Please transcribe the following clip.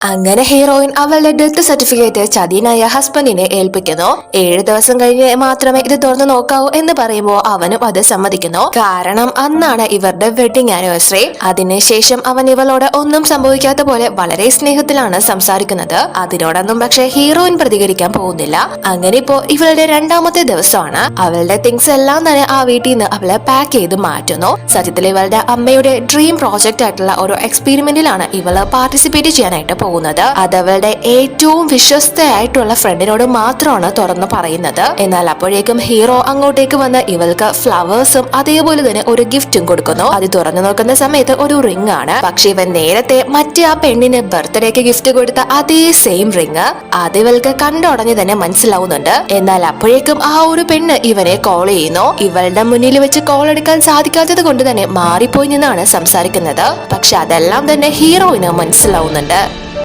അങ്ങനെ ഹീറോയിൻ അവളുടെ death certificate ചതിയനായ ഹസ്ബൻഡിനെ ഏൽപ്പിക്കുന്നു. 7 ദിവസം കഴിഞ്ഞ് മാത്രമേ ഇത് തുറന്നു നോക്കാവൂ എന്ന് പറയുമ്പോൾ അവനും അത് സമ്മതിക്കുന്നു. കാരണം അന്നാണ് ഇവരുടെ വെഡിങ് ആനിവേഴ്സറി. അതിനുശേഷം അവൻ ഇവളോട് ഒന്നും സംഭവിക്കാത്ത പോലെ വളരെ സ്നേഹത്തിലാണ് സംസാരിക്കുന്നത്. അതിനോടൊന്നും പക്ഷെ ഹീറോയിൻ പ്രതികരിക്കാൻ പോകുന്നില്ല. അങ്ങനെ ഇപ്പോ ഇവളുടെ 2ാമത്തെ ദിവസമാണ്. അവളുടെ തിങ്സ് എല്ലാം തന്നെ ആ വീട്ടിൽ നിന്ന് അവളെ പാക്ക് ചെയ്ത് മാറ്റുന്നു. സത്യത്തിൽ ഇവളുടെ അമ്മയുടെ ഡ്രീം പ്രോജക്റ്റ് ആയിട്ടുള്ള ഒരു എക്സ്പെരിമെന്റിലാണ് ഇവള് പാർട്ടിസിപ്പേറ്റ് ചെയ്യാനായിട്ട് പോകുന്നത്. അത് അവളുടെ ഏറ്റവും വിശ്വസ്തയായിട്ടുള്ള ഫ്രണ്ടിനോട് മാത്രമാണ് തുറന്നു പറയുന്നത്. എന്നാൽ അപ്പോഴേക്കും ഹീറോ അങ്ങോട്ടേക്ക് വന്ന് ഇവൾക്ക് ഫ്ലവേഴ്സും അതേപോലെ തന്നെ ഒരു ഗിഫ്റ്റും കൊടുക്കുന്നു. അത് തുറന്നു നോക്കുന്ന സമയത്ത് ഒരു റിംഗ് ആണ്. പക്ഷെ ഇവൻ നേരത്തെ മറ്റേ ആ പെണ്ണിന് ബർത്ത്ഡേക്ക് ഗിഫ്റ്റ് കൊടുത്ത അതേ സെയിം റിംഗ് അത് ഇവൾക്ക് കണ്ടുടഞ്ഞ് തന്നെ മനസ്സിലാവുന്നുണ്ട്. എന്നാൽ അപ്പോഴേക്കും ആ ഒരു പെണ്ണ് ഇവനെ കോൾ ചെയ്യുന്നു. ഇവളുടെ മുന്നിൽ വെച്ച് കോൾ എടുക്കാൻ സാധിക്കാത്തത് കൊണ്ട് തന്നെ മാറിപ്പോയി നിന്നാണ് സംസാരിക്കുന്നത്. പക്ഷെ അതെല്ലാം തന്നെ ഹീറോയിന് മനസ്സിലാവുന്നുണ്ട്.